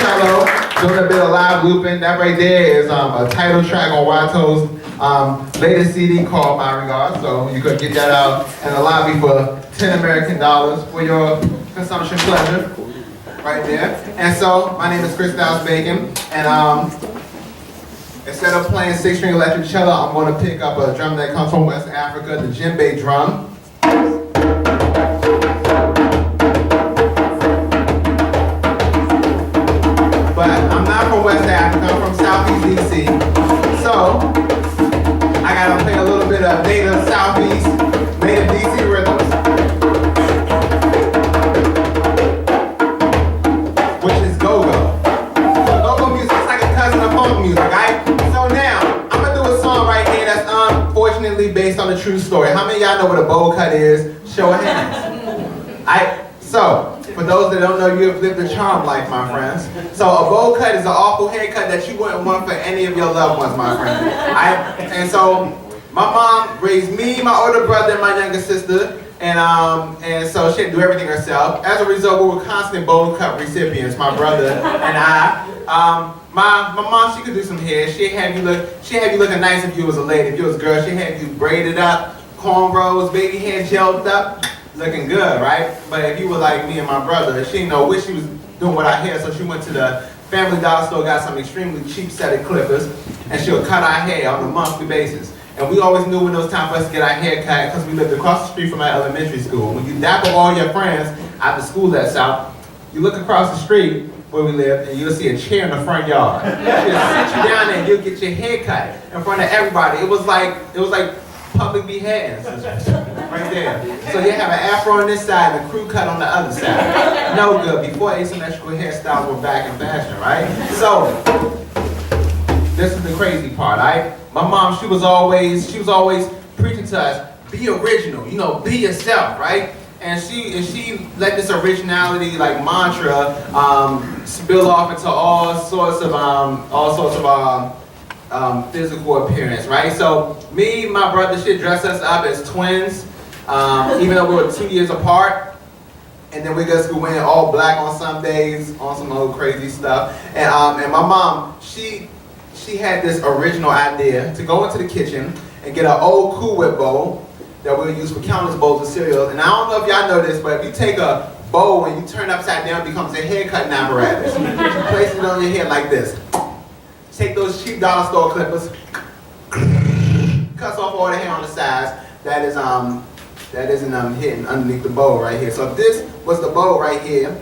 cello, doing a bit of live looping. That right there is a title track on Wato's latest CD called My Regards. So you could get that out in the lobby for $10 for your consumption pleasure, right there. And so my name is Chris Dow's Bacon, and instead of playing 6-string electric cello, I'm going to pick up a drum that comes from West Africa, the djembe drum. But I'm not from West Africa, I'm from Southeast DC. So I gotta play a little bit of native Southeast, native DC rhythms, which is go-go. So go-go music is like a cousin of funk music, right? So now, I'm gonna do a song right here that's unfortunately based on a true story. How many of y'all know what a bowl cut is? Show of hands. So, for those that don't know, you have lived a charmed life, my friends. So a bowl cut is an awful haircut that you wouldn't want for any of your loved ones, my friend. And so, my mom raised me, my older brother, and my younger sister, and so she had to do everything herself. As a result, we were constant bowl cut recipients, my brother and I. My mom, she could do some hair. She'd have you looking nice if you was a lady. If you was a girl, she'd have you braided up, cornrows, baby hair gelled up. Looking good, right? But if you were like me and my brother, she didn't know what she was doing with our hair, so she went to the Family Dollar store, got some extremely cheap set of clippers, and she would cut our hair on a monthly basis. And we always knew when it was time for us to get our hair cut because we lived across the street from our elementary school. When you dap up all your friends after school lets out, you look across the street where we lived and you'll see a chair in the front yard. She'll sit you down there and you'll get your hair cut in front of everybody. It was like public beheadings. Right there. So you have an afro on this side and a crew cut on the other side. No good. Before asymmetrical hairstyles were back in fashion, right? So this is the crazy part, right? My mom, she was always preaching to us, be original, be yourself, right? And she let this originality like mantra spill off into all sorts of physical appearance, right? So me, my brother, she'd dress us up as twins. Even though we were 2 years apart, and then we go to school wearing all black on some days, on some old crazy stuff. And my mom, she had this original idea to go into the kitchen and get an old Cool Whip bowl that we would use for countless bowls of cereal. And I don't know if y'all know this, but if you take a bowl and you turn it upside down, it becomes a hair cutting apparatus. You place it on your head like this. Take those cheap dollar store clippers, cuts off all the hair on the sides. That isn't hidden underneath the bowl right here. So if this was the bowl right here,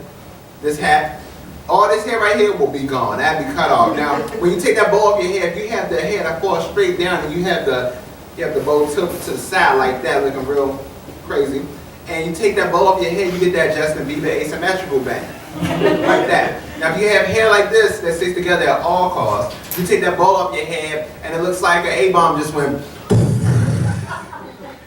this hat, all this hair right here will be gone. That'd be cut off. Now, when you take that bowl off your head, if you have the hair that falls straight down and you have the bowl tilted to the side like that, looking real crazy, and you take that bowl off your head, you get that Justin Bieber asymmetrical bang, like that. Now, if you have hair like this that sticks together at all costs, you take that bowl off your head, and it looks like an A-bomb just went.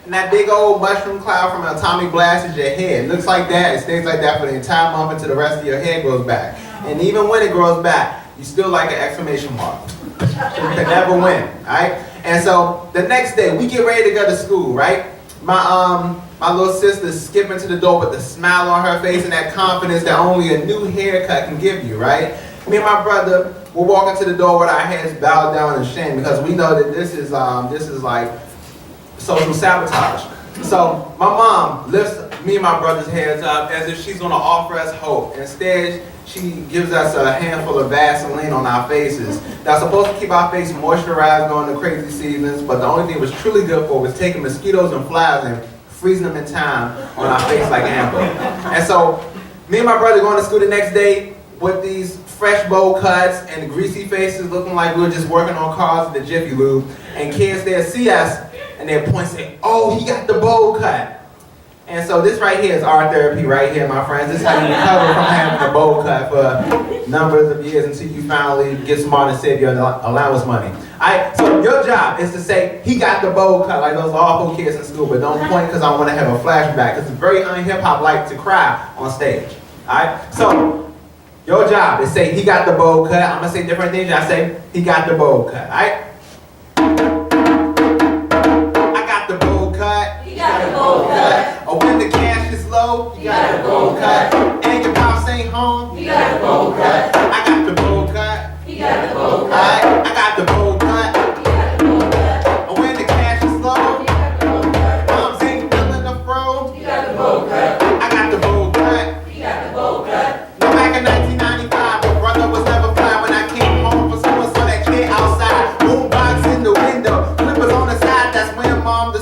And that big old mushroom cloud from an atomic blast is your head. It looks like that. It stays like that for the entire month until the rest of your hair grows back. And even when it grows back, you still like an exclamation mark. You can never win, right? And so the next day, we get ready to go to school, right? My little sister skipping to the door with a smile on her face and that confidence that only a new haircut can give you, right? Me and my brother will walk into the door with our heads bowed down in shame because we know that this is like social sabotage. So my mom lifts me and my brother's heads up as if she's gonna offer us hope. Instead, she gives us a handful of Vaseline on our faces. That's supposed to keep our face moisturized during the crazy seasons, but the only thing it was truly good for was taking mosquitoes and flies and freezing them in time on our face like amber. And so me and my brother going to school the next day with these fresh bowl cuts and greasy faces looking like we were just working on cars in the Jiffy Lube, and kids there see us and they'll point and say, oh, he got the bowl cut. And so this right here is our therapy right here, my friends. This is how you recover from having a bowl cut for numbers of years until you finally get smart and save your allowance money. So your job is to say, he got the bowl cut, like those awful kids in school, but don't point because I want to have a flashback, because it's very un-hip-hop like to cry on stage. Alright? So your job is say, he got the bowl cut. I'm going to say different things. I say, he got the bowl cut. Alright? Or when the cash is low, you got a bowl cut. And your pops ain't home, you got a bowl cut. I got the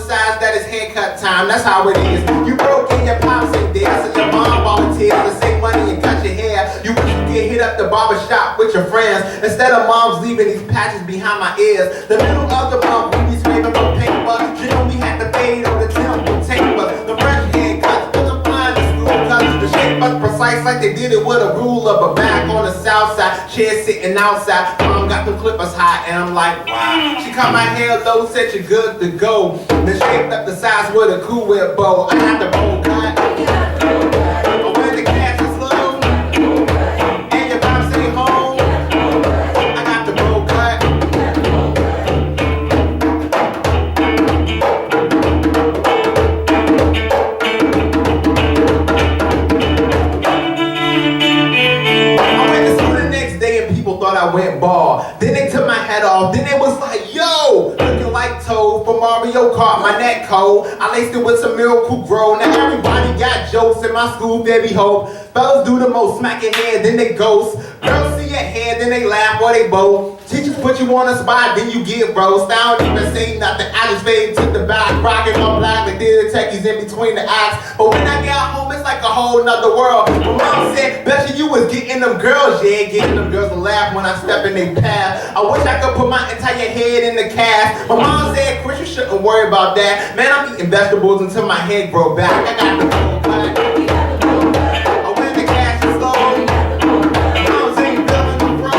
decides that it's haircut time. That's how it is. You broke in, your pops ain't there, so your mom volunteers to save money and cut your hair. You wish you could hit up the barber shop with your friends instead of moms leaving these patches behind my ears. The middle of the month, we be scraping for paper. You know we had to fade on the temple taper. The fresh haircuts, cause I'm flying to school cuts. The shape was precise like they did it with a ruler, but back on the south side, chair sitting outside. Mom got the clippers high, and I'm like, wow. She cut my hair low, said you're good to go. Then shaped up the sides with a cool whip bow. I had the bowl cut. But when the cash is low, and your pops ain't home, I got the bowl cut. I went to school the next day and people thought I went bald. Then they took my head off. Then it was like, yo, looking like Toad from Mario Kart. My neck cold. I laced it with some Miracle Grow. Now everybody got jokes in my school. There be hope. Fellas do the most, smack your head, then they ghost. Girls see your hair, then they laugh or they bow. Teachers put you on a spot, then you get roast. I don't even say nothing. I just fade to the back, rocking all black like the techies in between the acts. But when I got home, it's like a whole nother world. My mom said, bet you was getting them girls. Yeah, getting them girls to laugh when I step in their path. I wish I could put my entire head in the cast. My mom said, Chris, you shouldn't worry about that. Man, I'm eating vegetables until my head grow back. I got the cold cut. When the cash is low, moms ain't feeling the pro.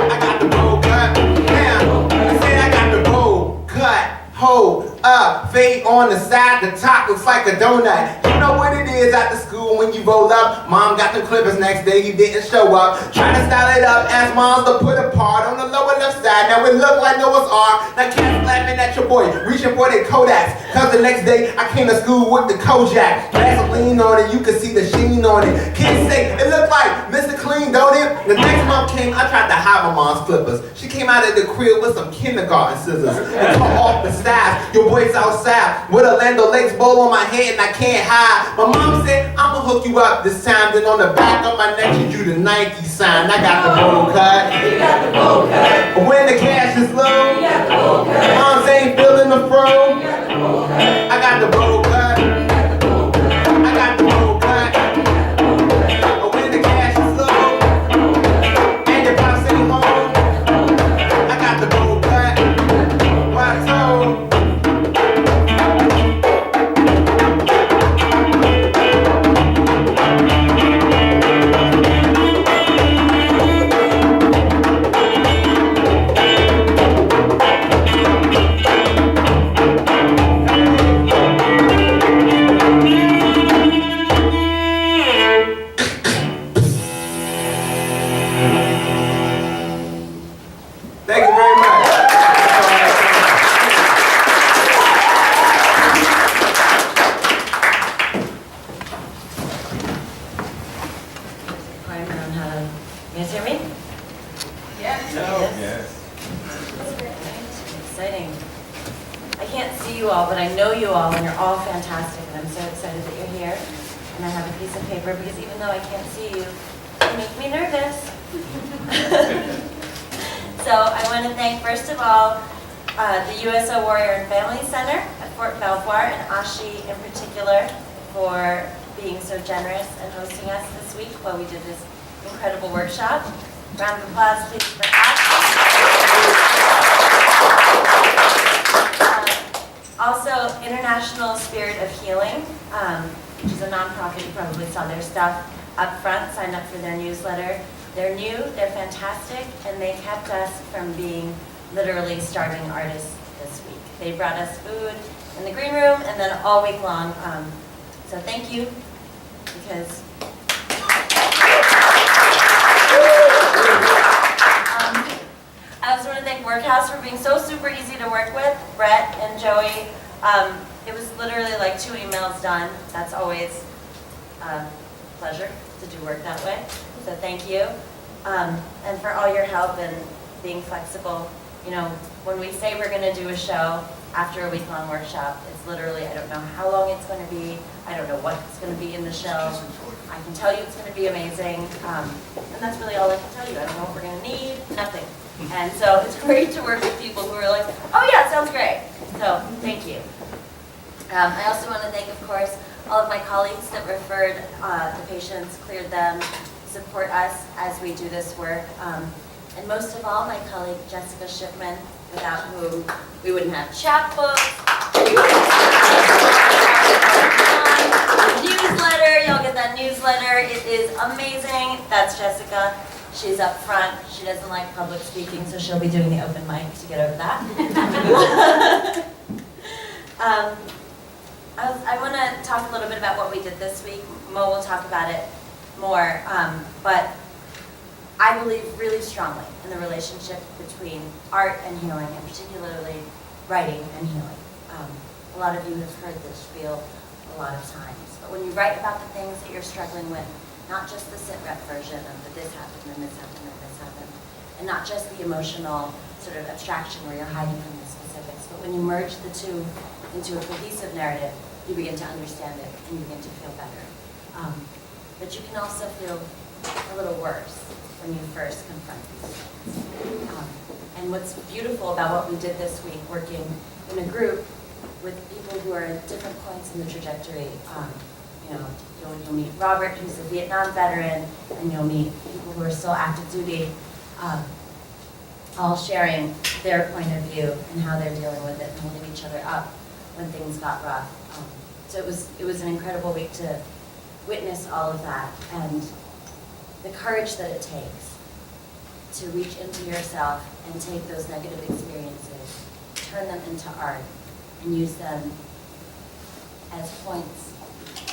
I got the bowl cut. Now, I said I got the bowl cut. Hold up, fade on the side, the top looks like a donut. You know what it is after school when you roll up. Mom got the clippers next day, you didn't show up. Trying to style it up, ask moms to put a part on the lower left side. Now it look like Noah's Ark. Now cats laughing at your boy, reaching for their Kodaks. Cause the next day I came to school with the Kojak. Vaseline on it, you could see the sheen on it. Kids say it looked like Mr. Clean, don't it? The next month came, I tried to hide my mom's clippers. She came out of the crib with some kindergarten scissors and cut off the sides. Your boy's outside with a Land O'Lakes bowl on my head and I can't hide. My mom said, I'ma hook you up this time. Then on the back of my neck, she drew the Nike sign. I got the bowl cut. You got the bowl cut. But when the cash is low, You got the bowl cut. moms ain't feeling the fro. You got the bowl cut. I got the bowl cut. You got the bowl cut. I got the bowl cut. But when the cash is low, and your pops ain't home, I got the bowl cut. Why so? Thank you very much. I don't know how to. You guys hear me? Yes. Yes. Exciting. I can't see you all, but I know you all, and you're all fantastic, and I'm so excited that you're here. And I have a piece of paper because even though I can't see you, you make me nervous. So I want to thank, first of all, the USO Warrior and Family Center at Fort Belvoir and Ashi in particular for being so generous and hosting us this week while we did this incredible workshop. Round of applause, please, for Ashi. Also, International Spirit of Healing, which is a nonprofit. You probably saw their stuff up front, signed up for their newsletter. They're new, they're fantastic, and they kept us from being literally starving artists this week. They brought us food in the green room and then all week long. So thank you, because I also want to thank Workhouse for being so super easy to work with. Brett and Joey, it was literally like 2 emails done. That's always a pleasure to do work that way. So thank you. And for all your help and being flexible. You know, when we say we're going to do a show after a week-long workshop, it's literally, I don't know how long it's going to be. I don't know what's going to be in the show. I can tell you it's going to be amazing. And that's really all I can tell you. I don't know what we're going to need, nothing. And so it's great to work with people who are like, oh yeah, it sounds great. So, thank you. I also want to thank, of course, all of my colleagues that referred the patients, cleared them, support us as we do this work. And most of all, my colleague Jessica Shipman, without whom we wouldn't have chapbooks, we wouldn't have newsletter. Y'all get that newsletter. It is amazing. That's Jessica. She's up front. She doesn't like public speaking, so she'll be doing the open mic to get over that. I want to talk a little bit about what we did this week. Mo will talk about it more, but I believe really strongly in the relationship between art and healing, and particularly writing and healing. A lot of you have heard this spiel a lot of times, but when you write about the things that you're struggling with, not just the sit-rep version of the this happened and this happened and this happened, and not just the emotional sort of abstraction where you're hiding from the specifics, but when you merge the two into a cohesive narrative, you begin to understand it and you begin to feel better. But you can also feel a little worse when you first confront these things. And what's beautiful about what we did this week, working in a group with people who are at different points in the trajectory, you'll meet Robert, who's a Vietnam veteran, and you'll meet people who are still active duty, all sharing their point of view and how they're dealing with it and holding each other up when things got rough. So it was an incredible week to witness all of that and the courage that it takes to reach into yourself and take those negative experiences, turn them into art, and use them as points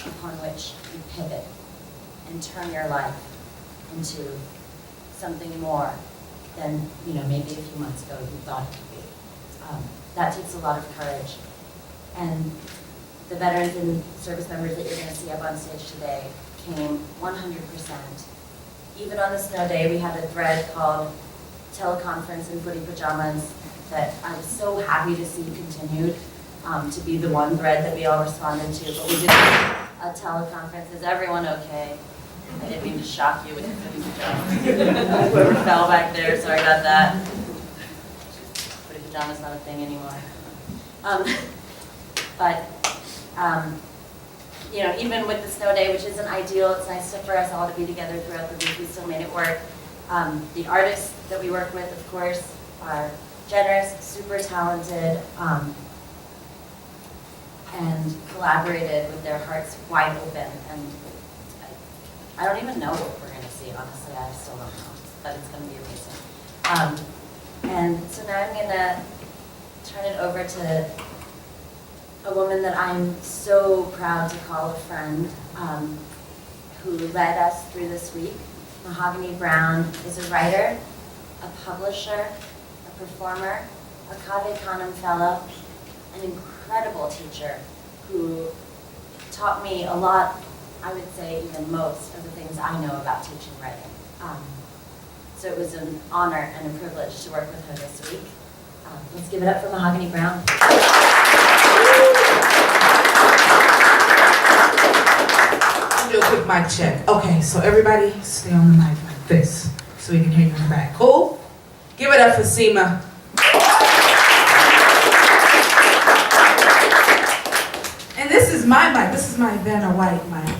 upon which you pivot and turn your life into something more than maybe a few months ago you thought it could be. That takes a lot of courage. And the veterans and service members that you're going to see up on stage today came 100%. Even on the snow day, we had a thread called Teleconference in Footy Pajamas that I was so happy to see continued to be the one thread that we all responded to. But we did a teleconference. Is everyone okay? I didn't mean to shock you with the footy pajamas. Whoever fell back there, sorry about that. Footy pajamas not a thing anymore. Even with the snow day, which isn't ideal, it's nice for us all to be together throughout the week. We still made it work. The artists that we work with, of course, are generous, super talented, and collaborated with their hearts wide open. And I don't even know what we're going to see, honestly. I still don't know, but it's going to be amazing. And so now I'm going to turn it over to a woman that I'm so proud to call a friend, who led us through this week. Mahogany Brown is a writer, a publisher, a performer, a Cave Canem Fellow, an incredible teacher who taught me a lot, I would say even most, of the things I know about teaching writing. So it was an honor and a privilege to work with her this week. Let's give it up for Mahogany Brown. Do a quick mic check. Okay, so everybody stay on the mic like this so we can hear you in the back. Cool? Give it up for Seema. And this is my mic. This is my Vanna White mic.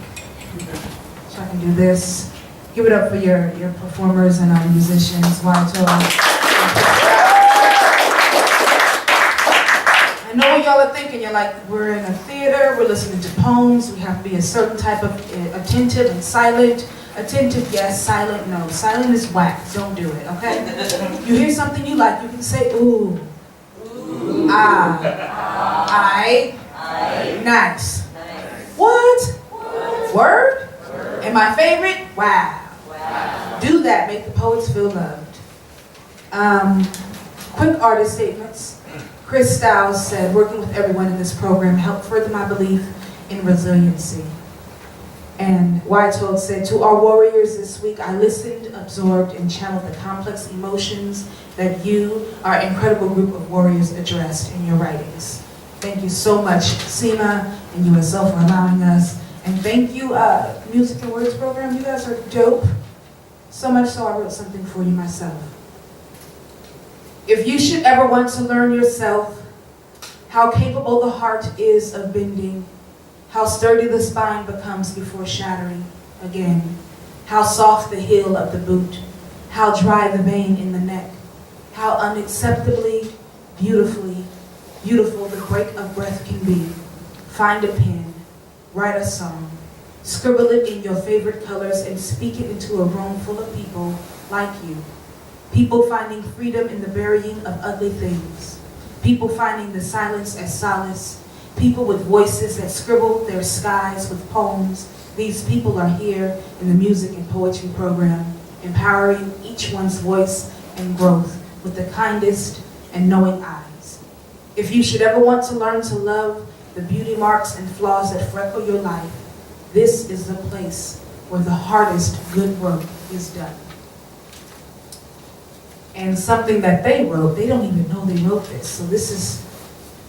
So I can do this. Give it up for your performers and our musicians. I know what y'all are thinking. You're like, we're in a theater, we're listening to poems, we have to be a certain type of attentive and silent. Attentive, yes. Silent, no. Silent is whack. Don't do it, okay? You hear something you like, you can say, ooh. Ooh. Ah. I. Nice. What? Word? And my favorite? Wow. Do that. Make the poets feel loved. Quick artist statements. Chris Stiles said, working with everyone in this program helped further my belief in resiliency. And Whitehall said, to our warriors this week, I listened, absorbed, and channeled the complex emotions that you, our incredible group of warriors, addressed in your writings. Thank you so much, Seema and USL, for allowing us. And thank you, Music and Words program. You guys are dope. So much so I wrote something for you myself. If you should ever want to learn yourself, how capable the heart is of bending, how sturdy the spine becomes before shattering again, how soft the heel of the boot, how dry the vein in the neck, how unacceptably beautiful the break of breath can be. Find a pen, write a song, scribble it in your favorite colors and speak it into a room full of people like you. People finding freedom in the burying of ugly things. People finding the silence as solace. People with voices that scribble their skies with poems. These people are here in the music and poetry program, empowering each one's voice and growth with the kindest and knowing eyes. If you should ever want to learn to love the beauty marks and flaws that freckle your life, this is the place where the hardest good work is done. And something that they wrote, they don't even know they wrote this. So this is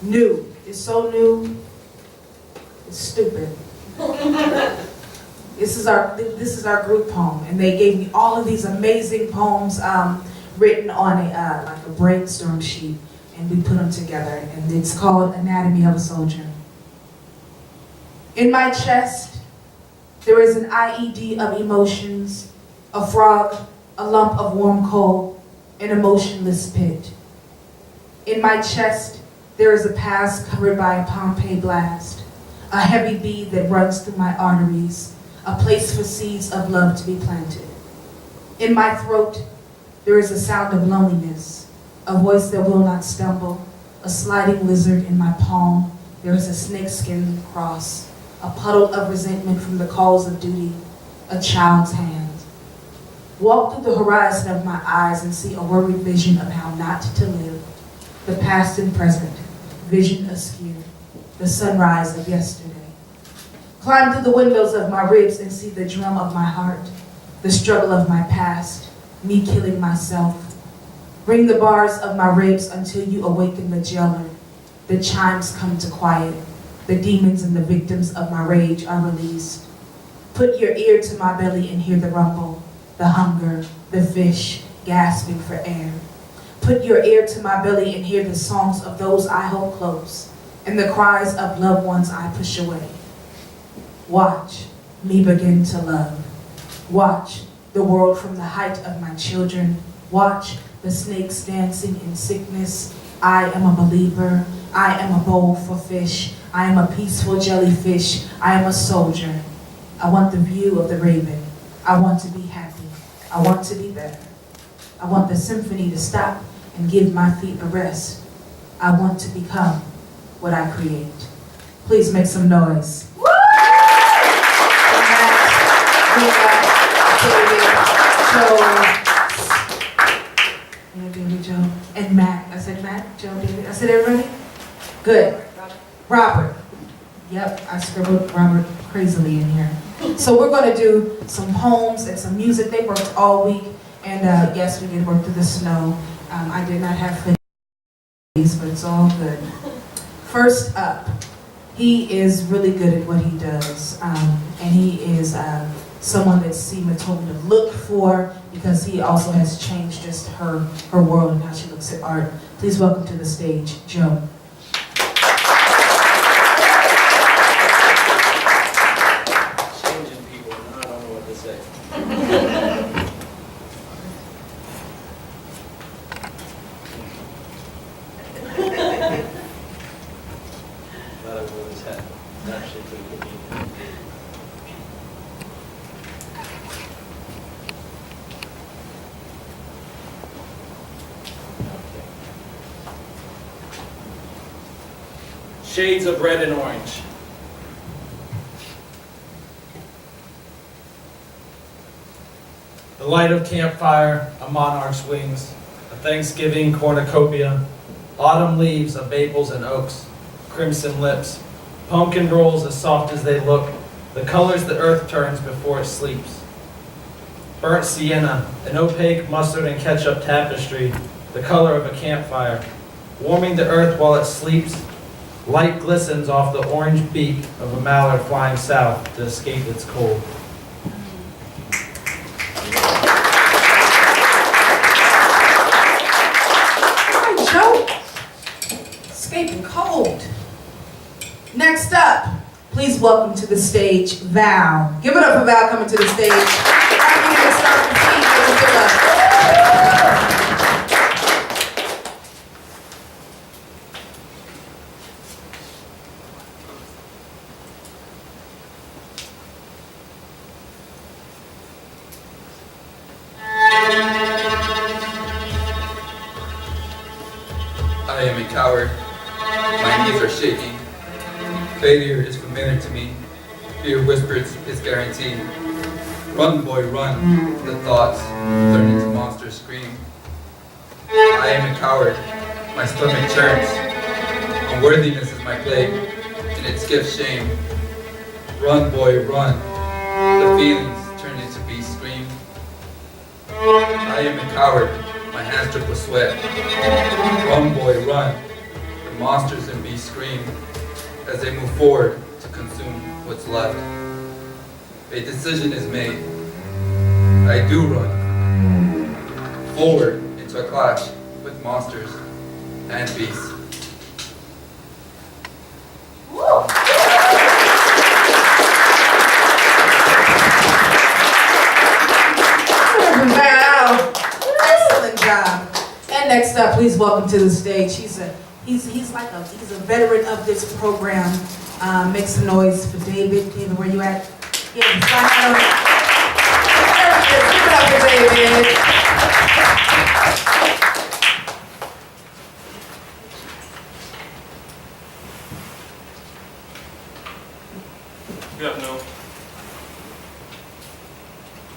new. It's so new, it's stupid. This is our group poem, and they gave me all of these amazing poems written on like a brainstorm sheet, and we put them together, and it's called Anatomy of a Soldier. In my chest, there is an IED of emotions, a frog, a lump of warm coal, an emotionless pit. In my chest, there is a past covered by a Pompeii blast, a heavy bead that runs through my arteries, a place for seeds of love to be planted. In my throat, there is a sound of loneliness, a voice that will not stumble, a sliding lizard in my palm. There is a snakeskin cross, a puddle of resentment from the calls of duty, a child's hand. Walk through the horizon of my eyes and see a worried vision of how not to live, the past and present, vision askew, the sunrise of yesterday. Climb through the windows of my ribs and see the drum of my heart, the struggle of my past, me killing myself. Ring the bars of my ribs until you awaken the jailer. The chimes come to quiet. The demons and the victims of my rage are released. Put your ear to my belly and hear the rumble, the hunger, the fish gasping for air. Put your ear to my belly and hear the songs of those I hold close, and the cries of loved ones I push away. Watch me begin to love. Watch the world from the height of my children. Watch the snakes dancing in sickness. I am a believer. I am a bowl for fish. I am a peaceful jellyfish. I am a soldier. I want the view of the raven. I want to be happy. I want to be better. I want the symphony to stop and give my feet a rest. I want to become what I create. Please make some noise. Joe, and Matt. I said Matt, Joe, David. I said everybody? Good. Robert. Yep, I scribbled Robert crazily in here. So we're going to do some poems and some music. They worked all week, and yes, we did work through the snow. I did not have face, but it's all good. First up, he is really good at what he does, and he is someone that Seema told me to look for because he also has changed just her world and how she looks at art. Please welcome to the stage, Joe. Changing people, now I don't know what to say. Thought I wore his hat. Actually, pretty good. Shades of red and orange. The light of campfire, a monarch's wings, a Thanksgiving cornucopia, autumn leaves of maples and oaks, crimson lips, pumpkin rolls as soft as they look, the colors the earth turns before it sleeps. Burnt sienna, an opaque mustard and ketchup tapestry, the color of a campfire, warming the earth while it sleeps. Light glistens off the orange beak of a mallard flying south to escape its cold. Hi, Joe. Escaping cold. Next up, please welcome to the stage Val. Give it up for Val coming to the stage. Right here to start the team. Give it up. I am a coward. My knees are shaking. Failure is familiar to me. Fear whispers is guaranteed. Run, boy, run. The thoughts turn into monsters scream. I am a coward. My stomach churns. Unworthiness is my plague, and its gift shame. Run, boy, run. The feelings turn into beast scream. I am a coward. My hands drip with sweat. Run, boy, run. The monsters and beasts scream as they move forward to consume what's left. A decision is made. I do run forward into a clash with monsters and beasts. Wow. Excellent job. And next up, please welcome to the stage. He's a veteran of this program. Make some noise for David. David, where you at? Yeah, give it up for David. Good afternoon.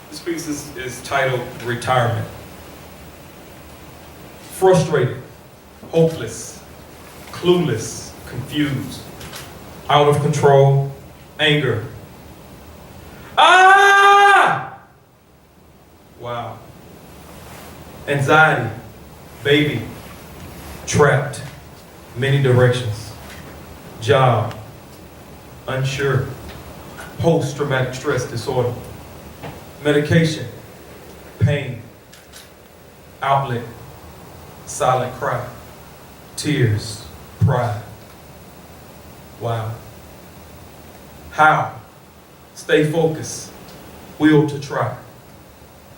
This piece is titled Retirement. Frustrated, hopeless, clueless, confused, out of control, anger. Ah! Wow. Anxiety, baby, trapped, many directions, job, unsure, post-traumatic stress disorder, medication, pain, outlet, silent cry, tears, pride. Wow. How? Stay focused, will to try.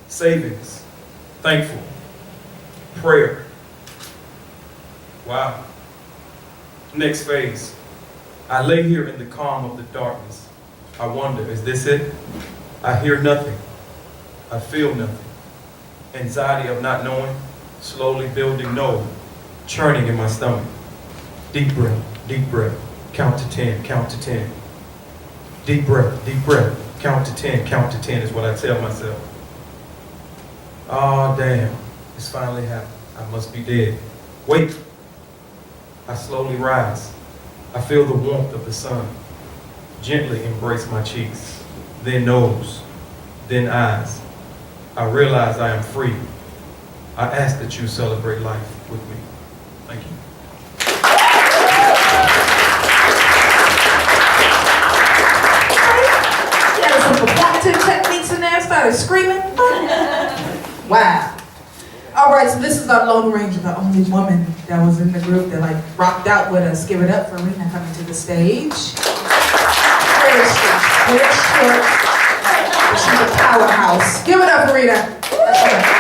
Savings, thankful, prayer. Wow. Next phase. I lay here in the calm of the darkness. I wonder, is this it? I hear nothing. I feel nothing. Anxiety of not knowing, slowly building no, churning in my stomach. Deep breath, count to 10, count to 10. Deep breath, count to 10 is what I tell myself. Oh, damn, it's finally happened. I must be dead. Wait. I slowly rise. I feel the warmth of the sun. Gently embrace my cheeks, then nose, then eyes. I realize I am free. I ask that you celebrate life with me. Thank you. There were some performative techniques in there. Started screaming. Wow. All right, so this is our Lone Ranger, the only woman that was in the group that like rocked out with us. Give it up for Rena coming to the stage. Very short, but she's a powerhouse. Give it up for Rena. That's right.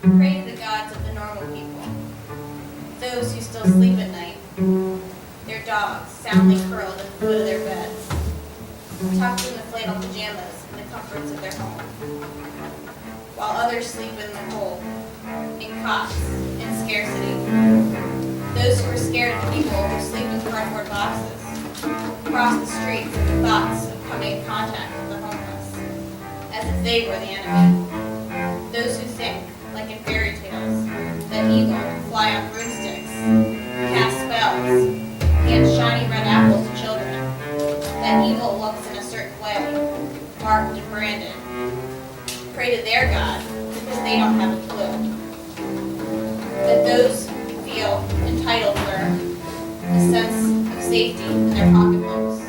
Praise the gods of the normal people, those who still sleep at night, their dogs soundly curled at the foot of their beds, tucked in the flannel pajamas in the comforts of their home, while others sleep in the cold, in cots, in scarcity. Those who are scared of the people who sleep in cardboard boxes, cross the streets with the thoughts of coming in contact with the homeless, as if they were the enemy. Those who think, like in fairy tales, that evil can fly on broomsticks, cast spells, hand shiny red apples to children, that evil looks in a certain way, marked and branded. pray to their God because they don't have a clue. That those who feel entitled for a sense of safety in their pocketbooks,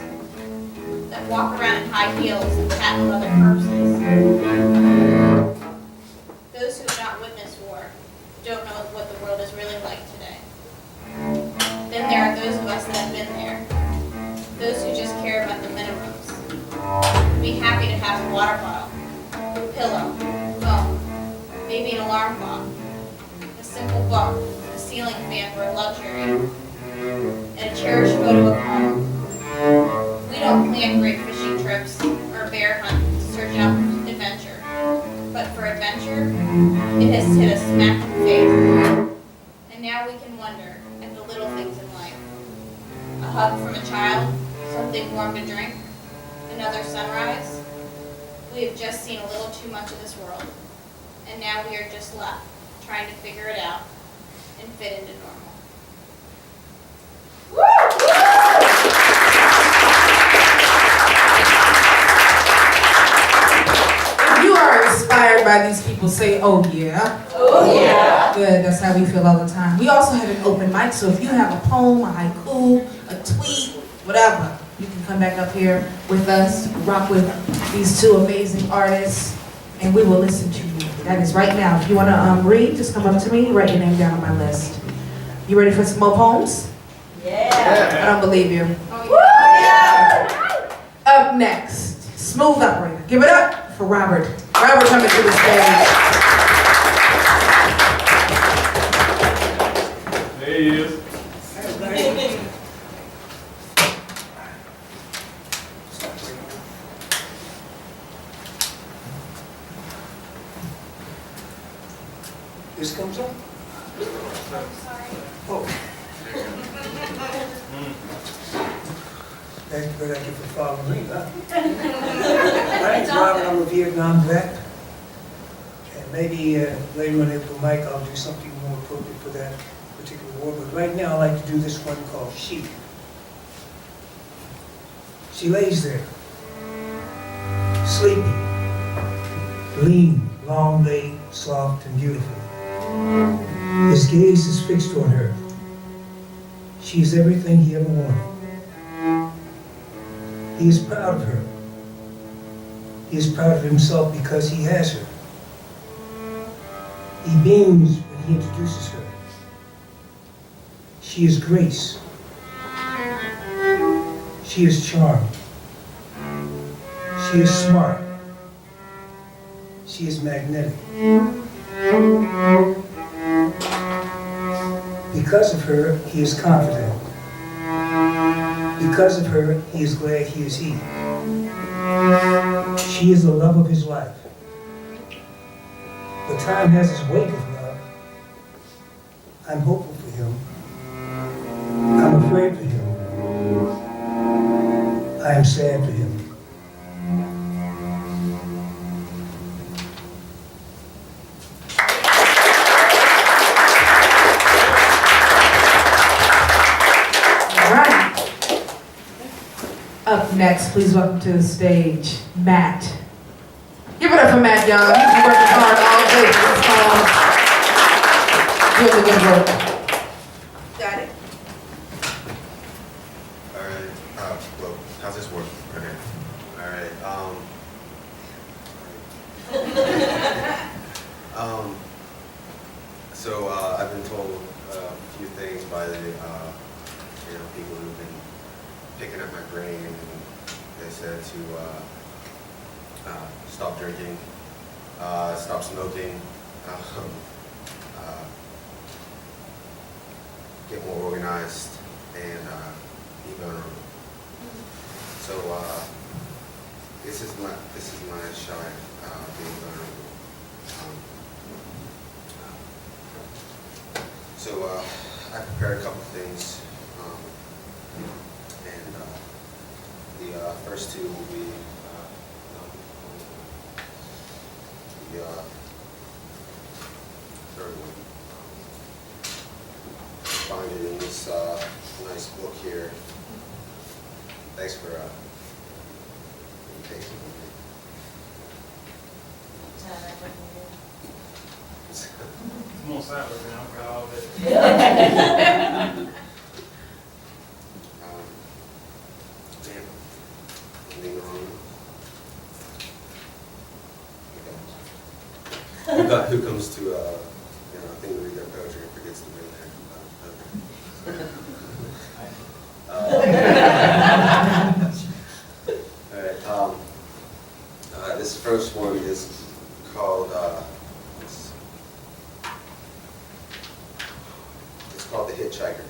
that walk around in high heels and patent leather purses. Those who have not witnessed war don't know what the world is really like today. Then there are those of us that have been there, those who just care about the minimums. Be happy to have a water bottle, a pillow, phone, maybe an alarm clock, a simple book, a ceiling fan for a luxury, and a cherished photo of home. We don't plan great fishing trips or bear hunt to search out adventure, but for adventure, it has hit us smack in the face. And now we can wonder at the little things in life. A hug from a child, something warm to drink, another sunrise. We have just seen a little too much of this world, and now we are just left trying to figure it out and fit into normal. If you are inspired by these people, say, oh yeah. Oh, yeah. Good, that's how we feel all the time. We also had an open mic, so if you have a poem, a haiku, a tweet, whatever, you can come back up here with us, rock with these two amazing artists, and we will listen to you. That is right now. If you want to read, just come up to me, write your name down on my list. You ready for some more poems? Yeah. I don't believe you. Yeah. Up next, smooth operator. Give it up for Robert. Robert coming to the stage. There he is. This comes up? Oh. Thank you for following me, huh? My name's Robert, I'm a Vietnam vet. And maybe later on in the mic I'll do something more appropriate for that particular war. But right now I'd like to do this one called She. She lays there, sleeping, lean, long, late, soft, and beautiful. His gaze is fixed on her. She is everything he ever wanted. He is proud of her. He is proud of himself because he has her. He beams when he introduces her. She is grace. She is charm. She is smart. She is magnetic. Because of her, he is confident. Because of her, he is glad he is he. She is the love of his life. But time has its weight of love. I'm hopeful for him. I'm afraid for him. I am sad for him. Up next, please welcome to the stage, Matt. Give it up for Matt Young. He's been working hard all day for this cause. Doing the good work. Got it? Alright, well, how's this work? Okay. Alright, so I've been told a few things by the, people who've been picking at my brain, and they said to stop drinking, stop smoking, get more organized, and be vulnerable. So this is my shot at being vulnerable. So I prepared a couple things. The first two will be the third one. Find it in this nice book here. Thanks for taking it with me. almost that way, man. I forgot all of it. Man, anything wrong? Okay. Who comes to, a thing to read their poetry and forgets to bring their, all right, this first one is called, it's called The Hitchhiker.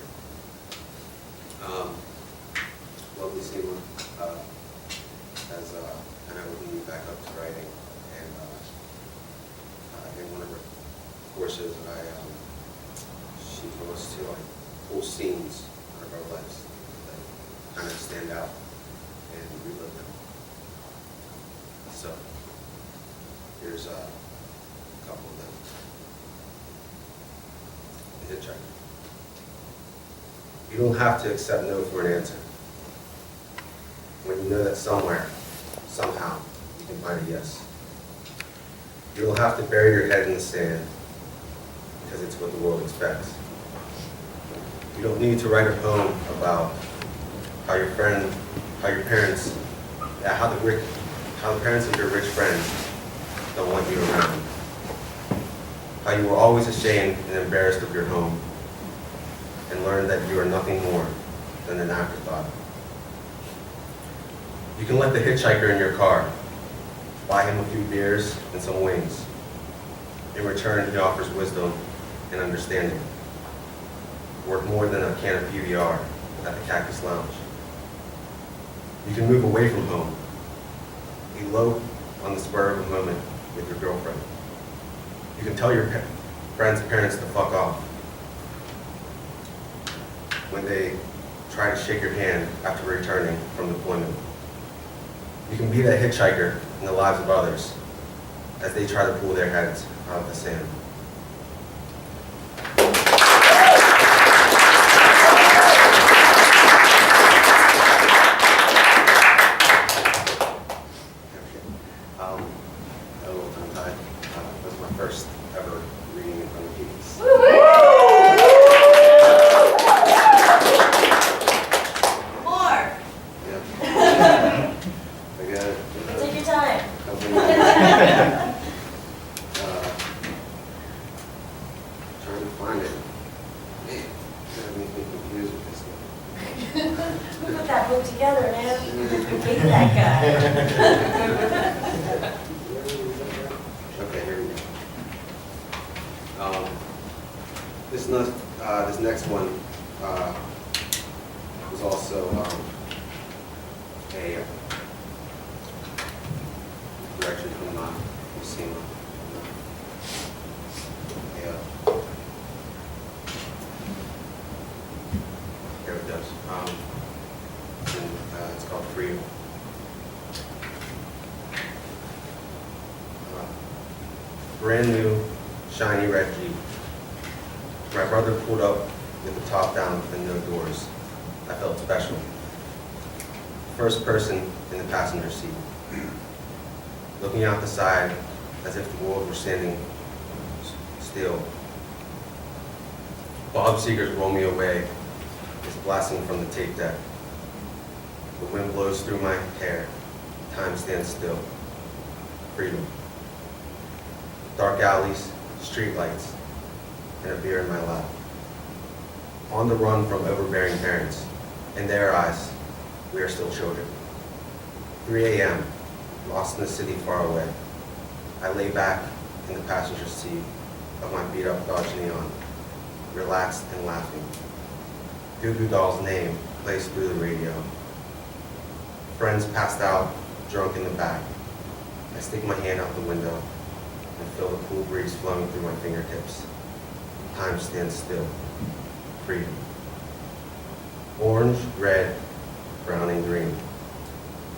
Lovely scene, as I know we move back up to writing, and in one of her courses, she told us to like pull scenes out of our lives that kind of stand out and relive them. So here's a couple of them. The Hitchhiker. You don't have to accept no for an answer. When you know that somewhere, somehow, you can find a yes. You don't have to bury your head in the sand because it's what the world expects. You don't need to write a poem about how the parents of your rich friends don't want you around. How you were always ashamed and embarrassed of your home and learned that you are nothing more than an afterthought. You can let the hitchhiker in your car, buy him a few beers and some wings. In return, he offers wisdom and understanding. Worth more than a can of PBR at the Cactus Lounge. You can move away from home. Elope on the spur of a moment with your girlfriend. You can tell your friend's parents to fuck off when they try to shake your hand after returning from deployment. You can be that hitchhiker in the lives of others as they try to pull their heads out of the sand. That's my first ever reading in front of kids. More. Yeah. I got it. Take your time. Trying to find it. Man, that makes me confused with this one. Put that book together, man. Hate that guy. Okay, here we go. This next one was also a direction from Lucina. Here it goes. It's called Freedom. Brand new, shiny red Jeep. My brother pulled up with the top down and no doors. I felt special. First person in the passenger seat. Looking out the side as if the world were standing still. Bob Seger's Roll Me Away is blasting from the tape deck. The wind blows through my hair. Time stands still. Freedom. Dark alleys, street lights, and a beer in my lap. On the run from overbearing parents. In their eyes, we are still children. 3 a.m., lost in the city far away. I lay back in the passenger seat of my beat-up Dodge Neon, relaxed and laughing. Goo Goo Doll's name plays through the radio. Friends passed out, drunk in the back. I stick my hand out the window and feel the cool breeze flowing through my fingertips. Time stands still. Freedom. Orange, red, brown, and green.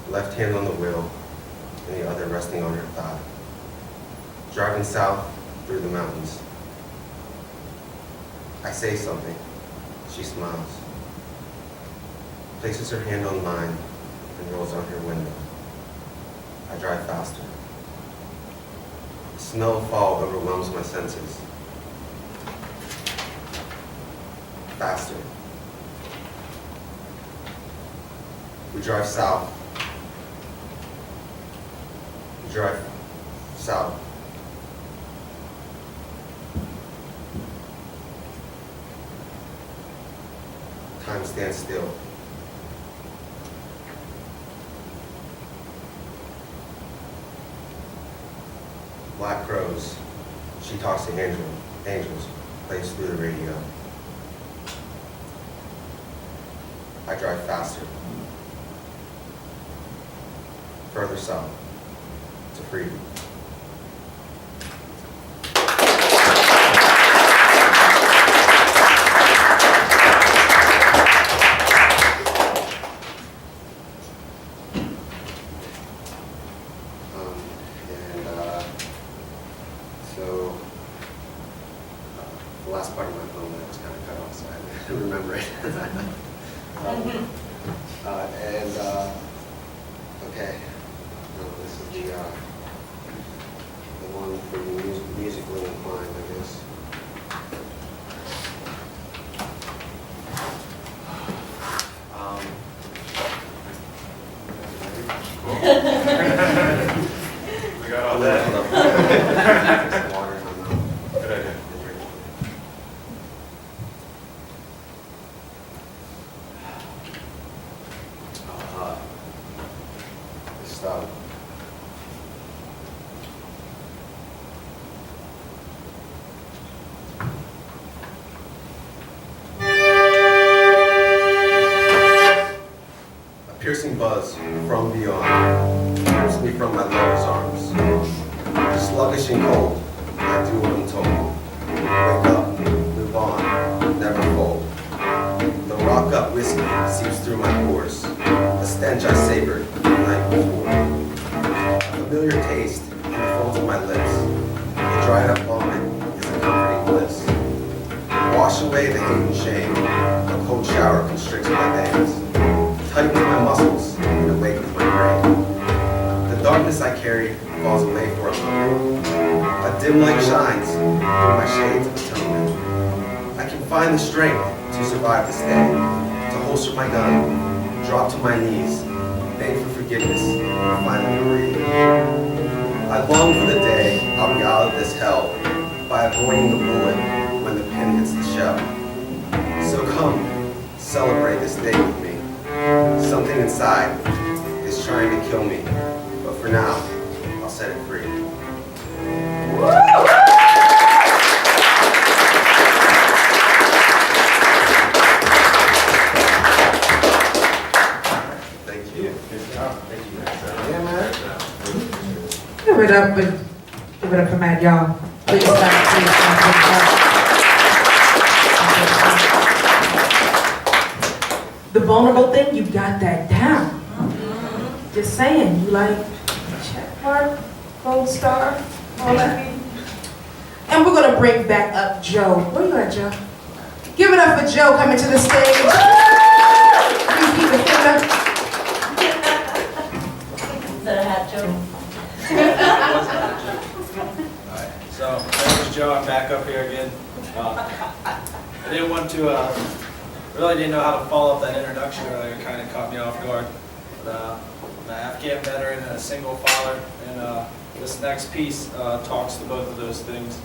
Left hand on the wheel and the other resting on her thigh. Driving south through the mountains. I say something. She smiles. Places her hand on mine and rolls on her window. I drive faster. The smell of fall overwhelms my senses. faster. We drive south. We drive south. Time stands still. Black crows. She talks to angels. Plays through the radio. I drive faster. Further south. To freedom. The last part of my poem that was kind of cut off, so I didn't remember it. Okay, this is the one for the musically inclined, I guess. We got all that. Just water in my mouth. Good idea. Stop. A piercing buzz from beyond rips me from my lover's arms. Sluggish and cold, I do what I'm told. Wake up, move on, never fold. The rock up whiskey seeps through my pores. A stench I savored the night before. A familiar taste in the folds of my lips. The dried up vomit is a comforting bliss. Wash away the hate and shame. A cold shower constricts my veins. Tightens my muscles and awakens my brain. The darkness I carry falls away for a moment. A dim light shines through my shades of atonement. I can find the strength to survive this day. To holster my gun, drop to my knees, beg for forgiveness, and finally breathe. I long for the day I'll be out of this hell by avoiding the bullet when the pin hits the shell. So come, celebrate this day with me. Something inside is trying to kill me, but for now, I'll set it free. Thank you. Yeah, man. Give it up for Matt, y'all. Please stop, please stop. The vulnerable thing, you got that down. Just saying, you like check mark, gold star, all that. And we're gonna bring back up Joe. Where you at, Joe? Give it up for Joe coming to the stage. You keep it up. Is that a hat joke? Alright, so, my name is Joe, I'm back up here again. I didn't want to, really didn't know how to follow up that introduction earlier, it kind of caught me off guard. But, I'm an Afghan veteran and a single father, and this next piece talks to both of those things.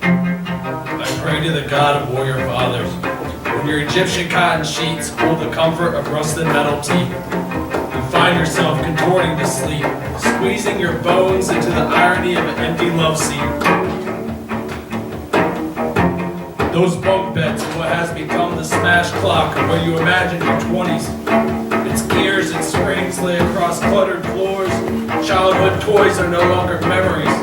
I pray to the God of warrior fathers. When your Egyptian cotton sheets hold the comfort of rusted metal teeth, you find yourself contorting to sleep, squeezing your bones into the irony of an empty love seat. Those bunk beds are what has become the smash clock of where you imagine your 20s. Its gears and springs lay across cluttered floors. Childhood toys are no longer memories.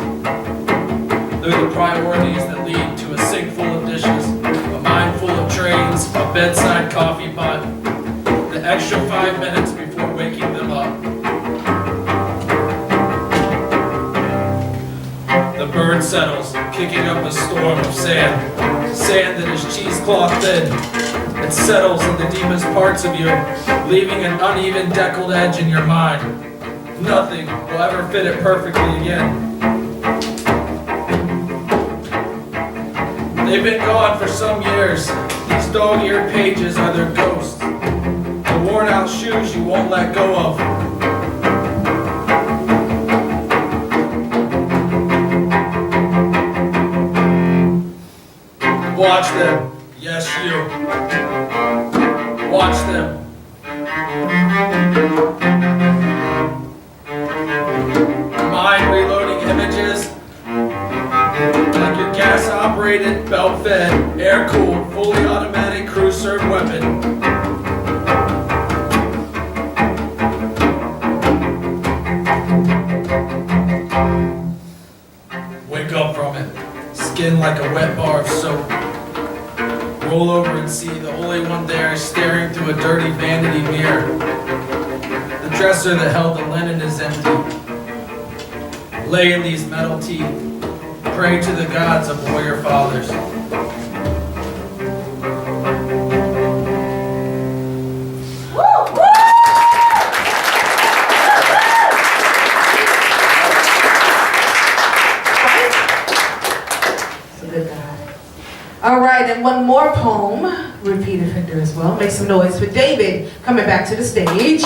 They're the priorities that lead to a sink full of dishes, a mind full of trains, a bedside coffee pot, the extra 5 minutes before waking them up. The bird settles, kicking up a storm of sand that is cheesecloth thin. It settles in the deepest parts of you, leaving an uneven deckled edge in your mind. Nothing will ever fit it perfectly again. They've been gone for some years. These dog-eared pages are their ghosts. The worn-out shoes you won't let go of. Watch them. Yes, you. Watch them. Mind reloading images like your gas-operated, belt-fed, air-cooled, fully automatic crew-served weapon. Wake up from it. Skin like a wet bar of soap. Roll over and see the only one there is staring through a dirty vanity mirror. The dresser that held the linen is empty. Lay in these metal teeth. Pray to the gods of warrior fathers. All right, and one more poem, repeat offender as well. Make some noise for David coming back to the stage.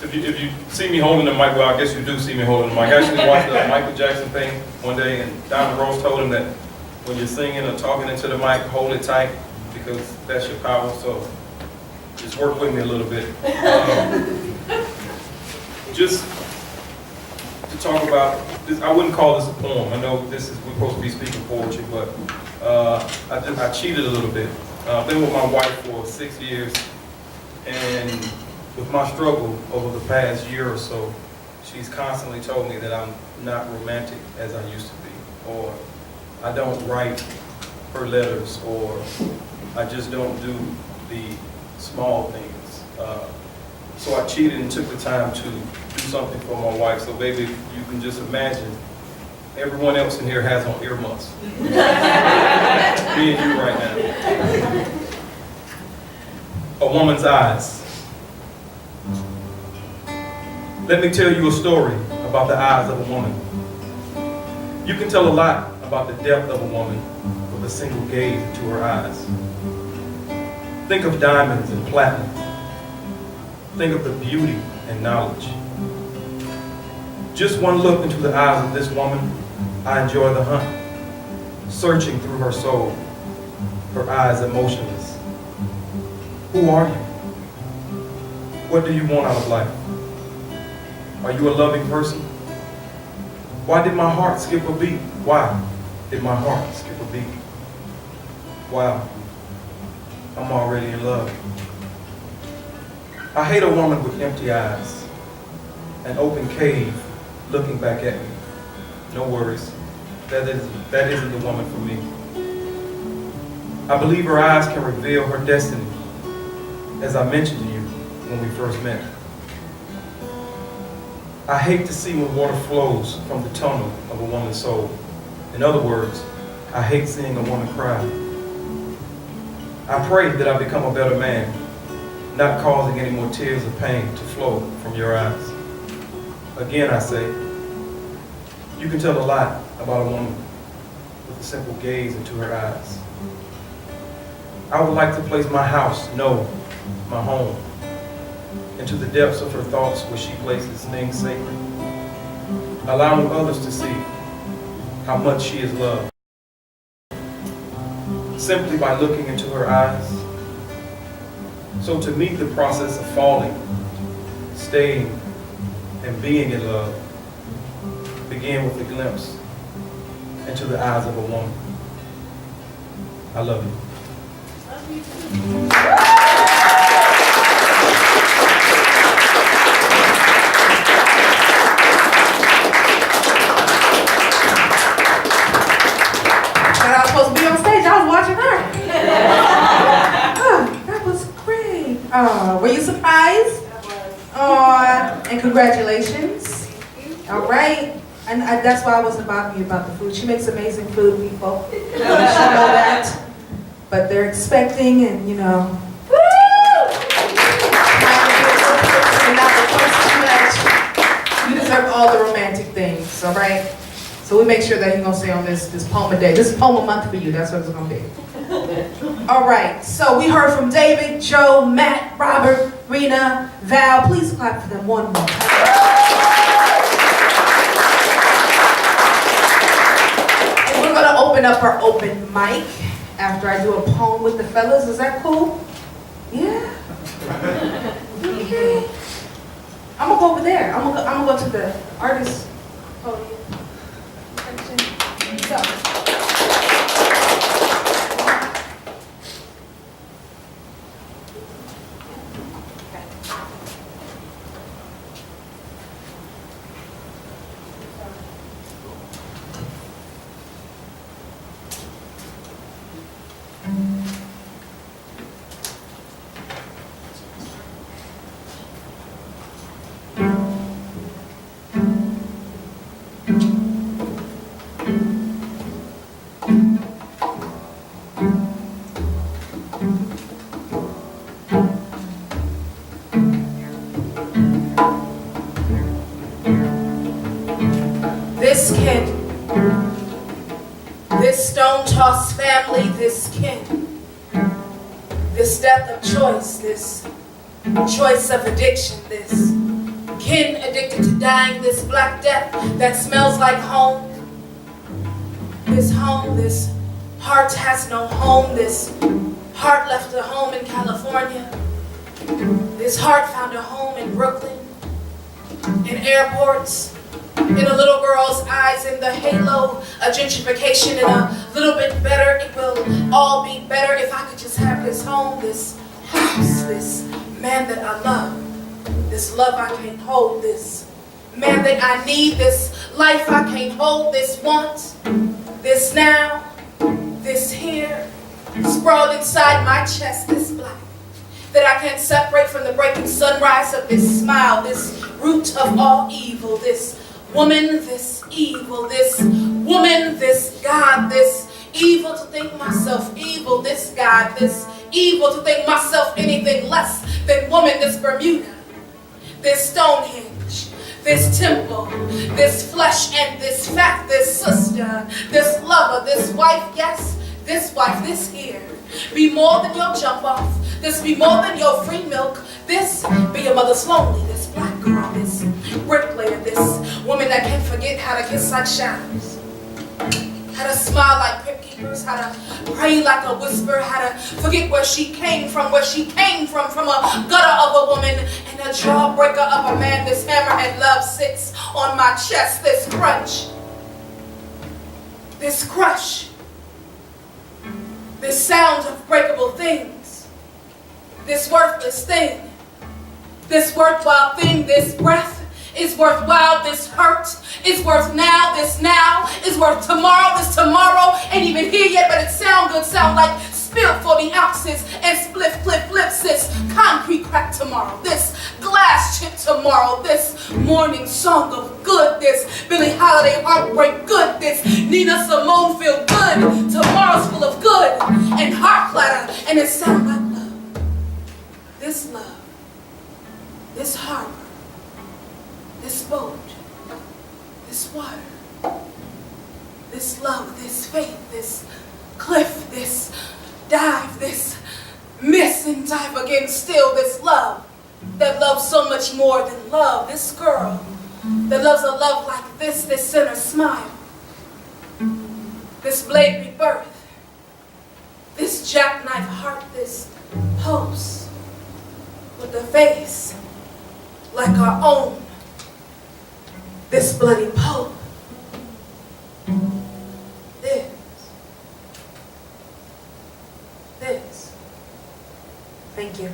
If you see me holding the mic, well, I guess you do see me holding the mic. I actually watched the Michael Jackson thing one day, and Donna Rose told him that when you're singing or talking into the mic, hold it tight because that's your power. So just work with me a little bit. Just to talk about this, I wouldn't call this a poem. I know we're supposed to be speaking poetry, but I cheated a little bit. I've been with my wife for 6 years, and with my struggle over the past year or so, she's constantly told me that I'm not romantic as I used to be, or I don't write her letters, or I just don't do the small things. So I cheated and took the time to do something for my wife. So baby, you can just imagine, everyone else in here has on earmuffs. Me and you right now. A woman's eyes. Let me tell you a story about the eyes of a woman. You can tell a lot about the depth of a woman with a single gaze into her eyes. Think of diamonds and platinum. Think of the beauty and knowledge. Just one look into the eyes of this woman, I enjoy the hunt. Searching through her soul, her eyes emotionless. Who are you? What do you want out of life? Are you a loving person? Why did my heart skip a beat? Why did my heart skip a beat? Wow, I'm already in love. I hate a woman with empty eyes, an open cave looking back at me. No worries, that isn't the woman for me. I believe her eyes can reveal her destiny, as I mentioned to you when we first met. I hate to see when water flows from the tunnel of a woman's soul. In other words, I hate seeing a woman cry. I pray that I become a better man, not causing any more tears of pain to flow from your eyes. Again, I say, you can tell a lot about a woman with a simple gaze into her eyes. I would like to place my house, no, my home, into the depths of her thoughts where she places things sacred, allowing others to see how much she is loved. Simply by looking into her eyes. So to meet the process of falling, staying, and being in love, begin with a glimpse into the eyes of a woman. I love you. I was supposed to be on stage. I was watching her. Oh, that was great. Were you surprised? And congratulations. All right. And that's why I wasn't bothering you about the food. She makes amazing food, people. You should know that. But they're expecting, and you know. Woo! poems, all right? So we make sure that he's gonna stay on this poem a day. This is poem a month for you, that's what it's gonna be. All right, so we heard from David, Joe, Matt, Robert, Rena, Val. Please clap for them one more time. And we're gonna open up our open mic after I do a poem with the fellas. Is that cool? Yeah? Okay. I'm gonna go over there. I'm gonna go to the artist podium. So. This kin, this stone-tossed family, this kin, this death of choice, this choice of addiction, this kin addicted to dying, this black death that smells like home, this heart has no home, this heart left a home in California, this heart found a home in Brooklyn, in airports, in a little girl's eyes, in the halo of gentrification, and a little bit better. It will all be better if I could just have this home, this house, this man that I love, this love I can't hold, this man that I need, this life I can't hold, this want, this now, this here, sprawled inside my chest, this black, that I can't separate from the breaking sunrise of this smile, this root of all evil, this woman, this evil, this woman, this God, this evil to think myself evil, this God, this evil to think myself anything less than woman, this Bermuda, this Stonehenge, this temple, this flesh and this fat, this sister, this lover, this wife, yes, this wife, this here, be more than your jump off, this be more than your free milk, this be your mother's lonely, this black girl, this bricklayer, this woman that can't forget how to kiss like shadows, how to smile like crypt keepers, how to pray like a whisper, how to forget where she came from a gutter of a woman and a jawbreaker of a man. This hammerhead love sits on my chest, this crunch, this crush, this sound of breakable things, this worthless thing, this worthwhile thing, this breath is worthwhile, this hurt is worth now, this now is worth tomorrow, this tomorrow ain't even here yet, but it sound good, sound like spilled 40 ounces and spliff, flip, flips, this concrete crack tomorrow, this glass chip tomorrow, this morning song of good, this Billie Holiday heartbreak good, this Nina Simone feel good, tomorrow's full of good and heart clatter, and it sound like love, this harbor, this boat, this water, this love, this faith, this cliff, this dive, this miss and dive again still, this love that loves so much more than love, this girl that loves a love like this inner smile, this blade rebirth, this jackknife heart, this pulse with a face like our own, this bloody pope, this, thank you.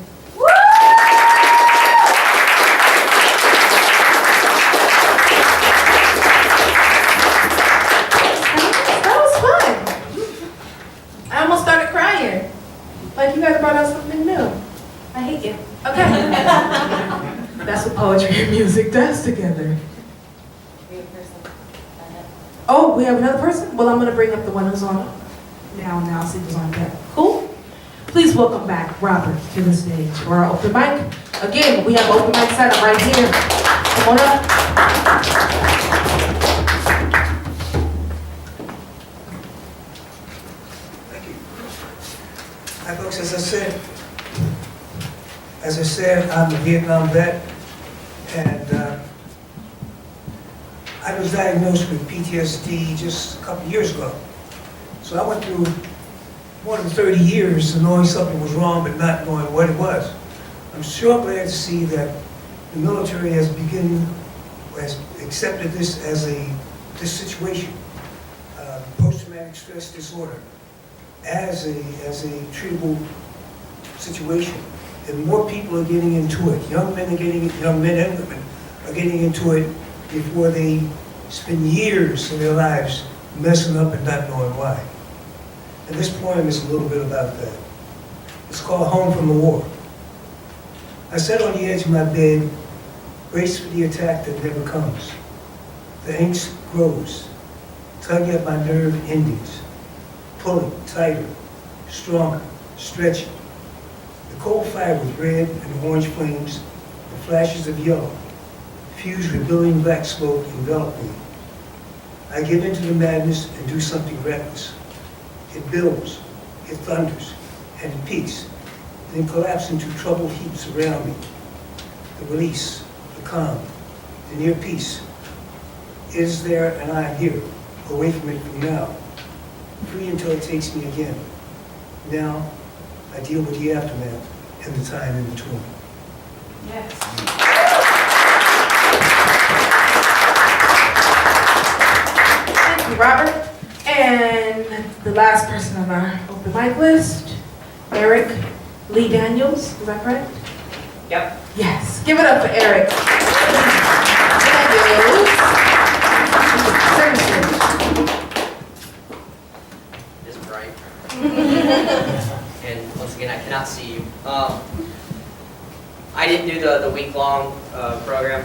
That was fun. I almost started crying, like you guys brought out something new. I hate you. Okay. That's what poetry and music does together. Oh, we have another person? Well, I'm going to bring up the one who's on now. I'll see who's on deck. Cool? Please welcome back Robert to the stage for our open mic. Again, we have open mic set up right here. Come on up. As I said, I'm a Vietnam vet, and I was diagnosed with PTSD just a couple years ago. So I went through more than 30 years of knowing something was wrong but not knowing what it was. I'm sure glad to see that the military has accepted this as this situation, post-traumatic stress disorder, as a treatable situation. And more people are getting into it. Young men and women are getting into it before they spend years of their lives messing up and not knowing why. And this poem is a little bit about that. It's called Home from the War. I sat on the edge of my bed, braced for the attack that never comes. The angst grows, tugging at my nerve endings, pulling tighter, stronger, stretching. The cold fire with red and orange flames, the flashes of yellow, fused with billowing black smoke envelop me. I give into the madness and do something reckless. It billows, it thunders, and it peaks, then collapses into troubled heaps around me. The release, the calm, the near peace. It is there and I am here, away from it from now, free until it takes me again. Now, I deal with the aftermath and the time in between. Yes. Thank you, Robert. And the last person on our open mic list, Eric Lee Daniels. Is that correct? Yep. Yes. Give it up for Eric Daniels. It is bright. And once again, I cannot see you. I didn't do the week-long program.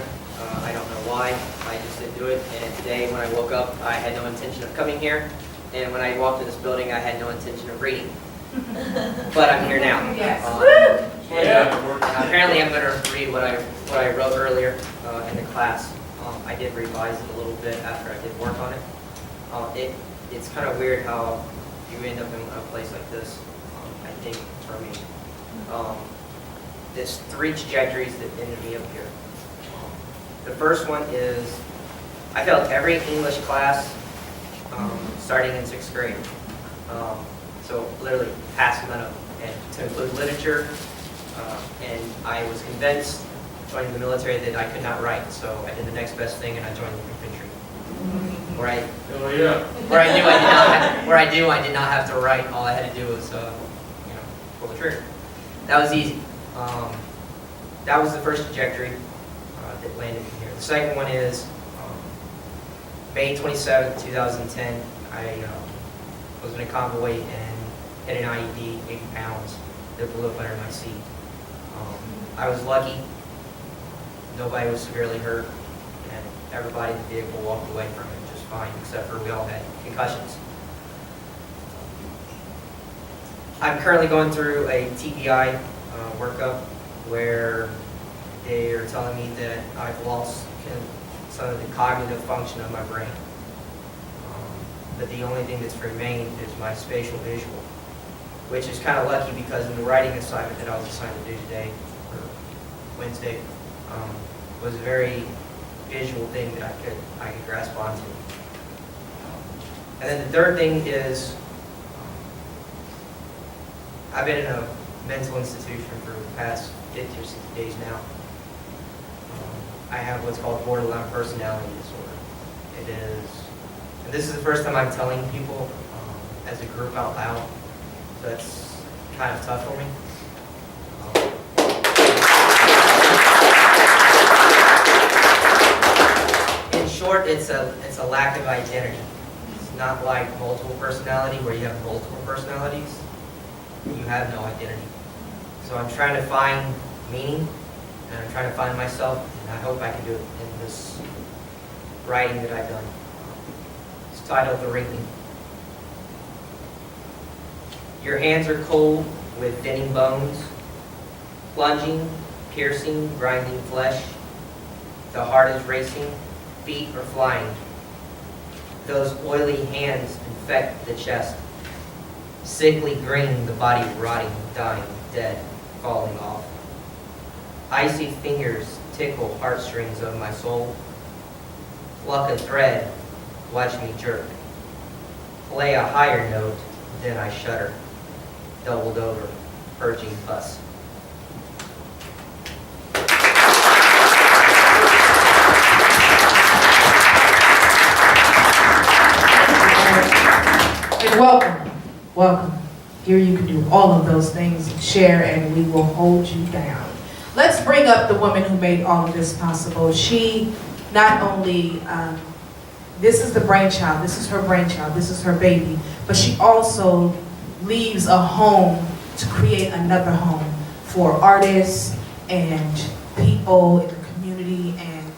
I don't know why. I just didn't do it. And today, when I woke up, I had no intention of coming here. And when I walked in this building, I had no intention of reading. But I'm here now. Yes. And apparently, I'm going to read what I wrote earlier in the class. I did revise it a little bit after I did work on it. It's kind of weird how you end up in a place like this. I think for me, there's 3 trajectories that ended me up here. The first one is I failed every English class starting in 6th grade. So literally passed none of them, and to include literature. And I was convinced, joining the military, that I could not write. So I did the next best thing, and I joined the infantry. Where I did not have to write. All I had to do was, pull the trigger. That was easy. That was the first trajectory that landed me here. The second one is May 27th, 2010. I was in a convoy and hit an IED, 80 pounds, that blew up under my seat. I was lucky. Nobody was severely hurt, and everybody in the vehicle walked away from it just fine, except for we all had concussions. I'm currently going through a TBI workup where they are telling me that I've lost some of the cognitive function of my brain. But the only thing that's remained is my spatial visual, which is kind of lucky because in the writing assignment that I was assigned to do today, or Wednesday, was a very visual thing that I could grasp onto. And then the third thing is I've been in a mental institution for the past 50 or 60 days now. I have what's called borderline personality disorder. It is, and this is the first time I'm telling people as a group out loud, so that's kind of tough for me. In short, it's a lack of identity. It's not like multiple personality where you have multiple personalities. You have no identity. So I'm trying to find meaning, and I'm trying to find myself, and I hope I can do it in this writing that I've done. It's titled The Ringing. Your hands are cold with thinning bones, plunging, piercing, grinding flesh. The heart is racing, feet are flying. Those oily hands infect the chest. Sickly green, the body rotting, dying, dead, falling off. Icy fingers tickle heartstrings of my soul. Pluck a thread, watch me jerk. Play a higher note, then I shudder. Doubled over, purging pus. And welcome. Here you can do all of those things and share, and we will hold you down. Let's bring up the woman who made all of this possible. She not only, this is the brainchild, this is her brainchild, this is her baby, but she also leaves a home to create another home for artists and people in the community and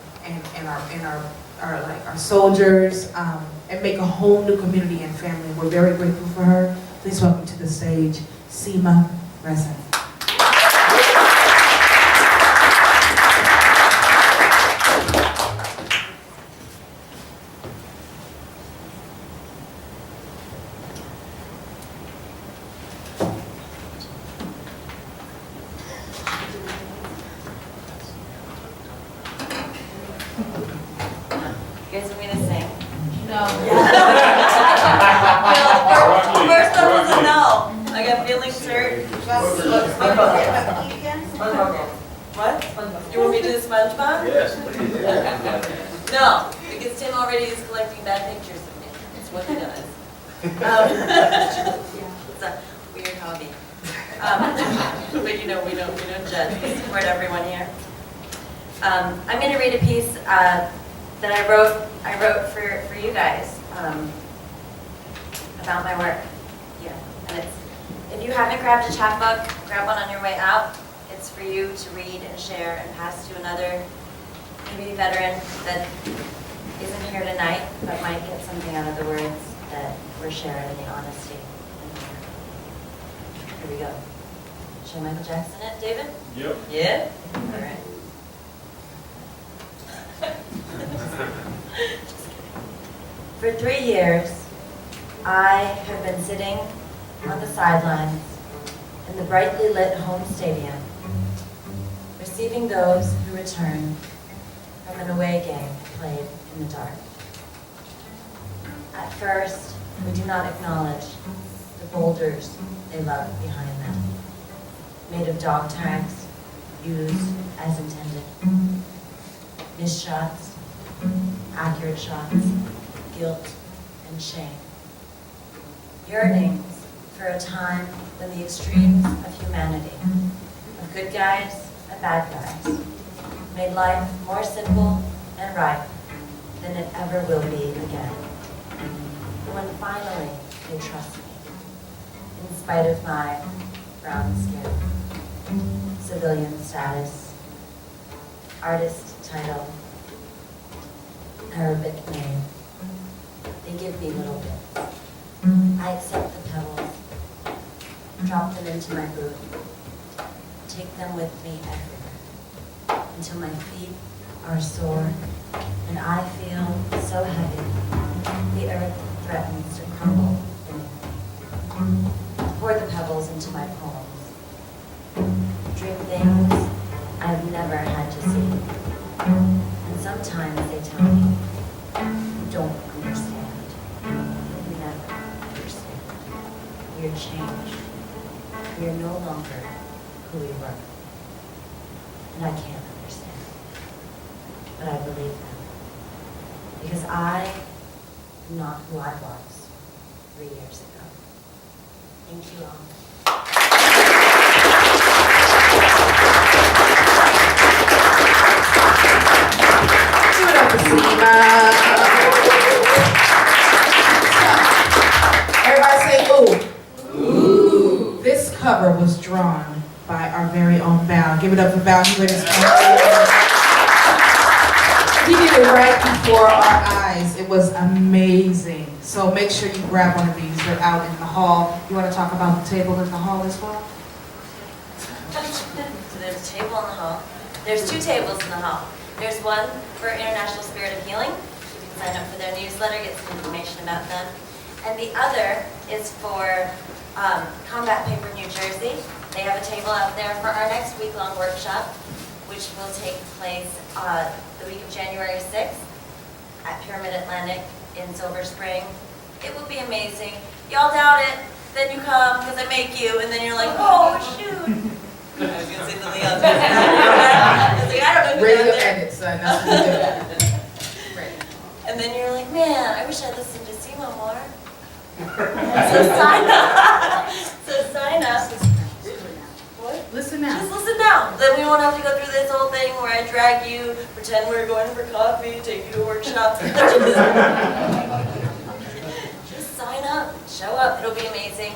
our soldiers, and make a whole new community and family. We're very grateful for her. Please welcome to the stage, Seema Rezan. You guys want me to sing? No. First one was a no. I got feelings hurt. What? You want me to do SpongeBob? Yes, please. No, because Tim already is collecting bad pictures of me. That's what he does. It's a weird hobby. But you know, we don't judge. We support everyone here. I'm going to read a piece that I wrote for you guys about my work. Yeah, and it's, if you haven't grabbed a chapbook, grab one on your way out. It's for you to read and share and pass to another maybe veteran that isn't here tonight, but might get something out of the words that we're sharing in the honesty. Here we go. Should Michael Jackson it, David? Yep. Yeah? All right. For 3 years, I have been sitting on the sidelines in the brightly lit home stadium, receiving those who return from an away game played in the dark. At first, we do not acknowledge the boulders they love behind them, made of dog tags, used as intended. Missed shots, accurate shots, guilt and shame. Yearnings for a time when the extremes of humanity, of good guys and bad guys, made life more simple and right than it ever will be again. When finally they trust me, in spite of my brown skin, civilian status, artist title, Arabic name. They give me little bits. I accept the pebbles, drop them into my boot, take them with me everywhere, until my feet are sore and I feel so heavy, the earth threatens to crumble beneath me. Pour the pebbles into my poems, dream things I've never had to see. And sometimes they tell me, you don't understand. You never understand. We are changed. We are no longer who we were. And I can't understand. But I believe them. Because I am not who I was 3 years ago. Thank you all. Give it up for Seema. Everybody say ooh. Ooh. This cover was drawn by our very own Val. Give it up for Val. He did it right before our eyes. It was amazing. So make sure you grab one of these. They're out in the hall. You want to talk about the table in the hall as well? So there's a table in the hall. There's 2 tables in the hall. There's one for International Spirit of Healing. You can sign up for their newsletter, get some information about them. And the other is for Combat Paper New Jersey. They have a table out there for our next week-long workshop, which will take place the week of January 6th at Pyramid Atlantic in Silver Spring. It will be amazing. Y'all doubt it, then you come because I make you, and then you're like, oh shoot. I was gonna say something else. I was like, I don't know who's Radio out there. edit, son. That's what we do. Right. And then you're like, man, I wish I listened to Simo more. So sign up. So sign up. What? Listen now. Just listen now. Then we won't have to go through this whole thing where I drag you, pretend we're going for coffee, take you to a workshop. Just sign up, show up. It'll be amazing.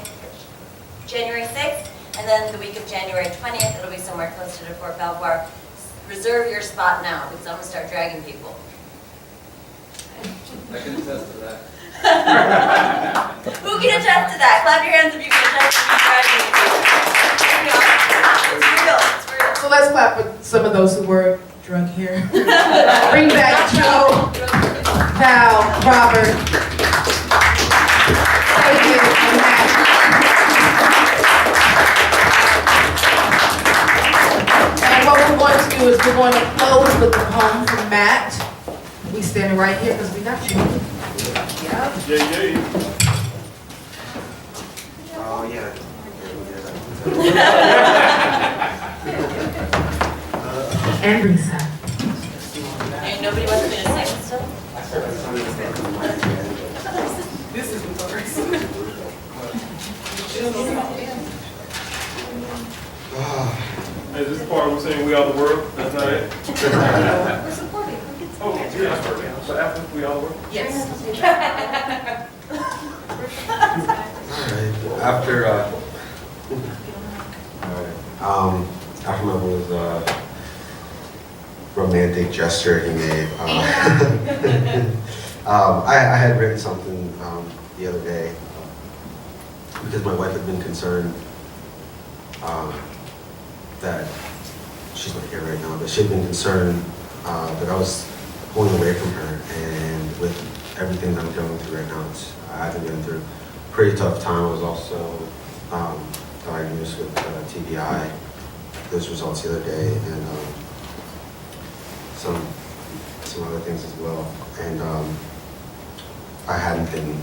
January 6th, and then the week of January 20th, it'll be somewhere closer to Fort Belvoir. Reserve your spot now because I'm gonna start dragging people. I can attest to that. Who can attest to that? Clap your hands if you can attest to me dragging people. It's real. It's real. So let's clap for some of those who were drunk here. Bring back Joe, Val, Robert. Thank you, and Matt. And what we're going to do is we're going to close with the poem from Matt. We standing right here because we got you. Yeah. Oh, yeah. And Risa. And nobody wants me to sing still? This is the first. Hey, this is part we're saying we are the world. That's not it. We're supporting. Oh, yeah. But after we are the world. Yes. After after my was romantic gesture he made, I had written something the other day because my wife had been concerned that she's not here right now, but she had been concerned that I was pulling away from her, and with everything that I'm going through right now, I've been going through a pretty tough time. I was also diagnosed with TBI, those results the other day, and some other things as well. And I hadn't been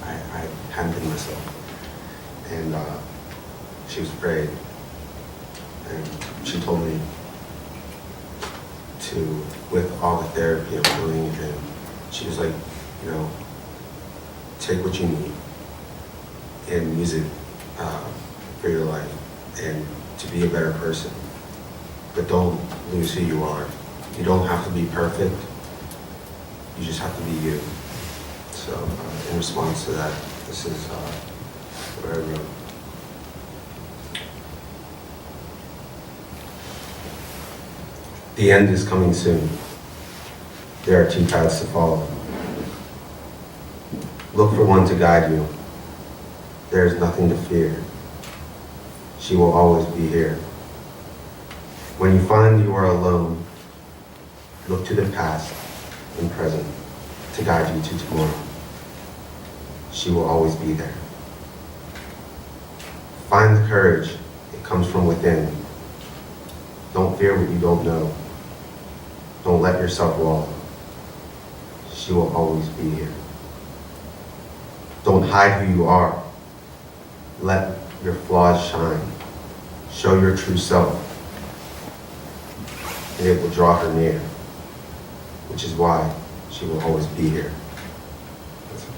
I hadn't been myself. And she was afraid, and she told me to, with all the therapy I'm doing, and she was like, you know, take what you need in music for your life and to be a better person, but don't lose who you are. You don't have to be perfect, you just have to be you. So in response to that, this is what I wrote. The end is coming soon. There are two paths to follow. Look for one to guide you. There is nothing to fear. She will always be here. When you find you are alone, look to the past and present to guide you to tomorrow. She will always be there. Find the courage. It comes from within. Don't fear what you don't know. Don't let yourself wallow. She will always be here. Don't hide who you are. Let your flaws shine. Show your true self. And it will draw her near, which is why she will always be here. That's it.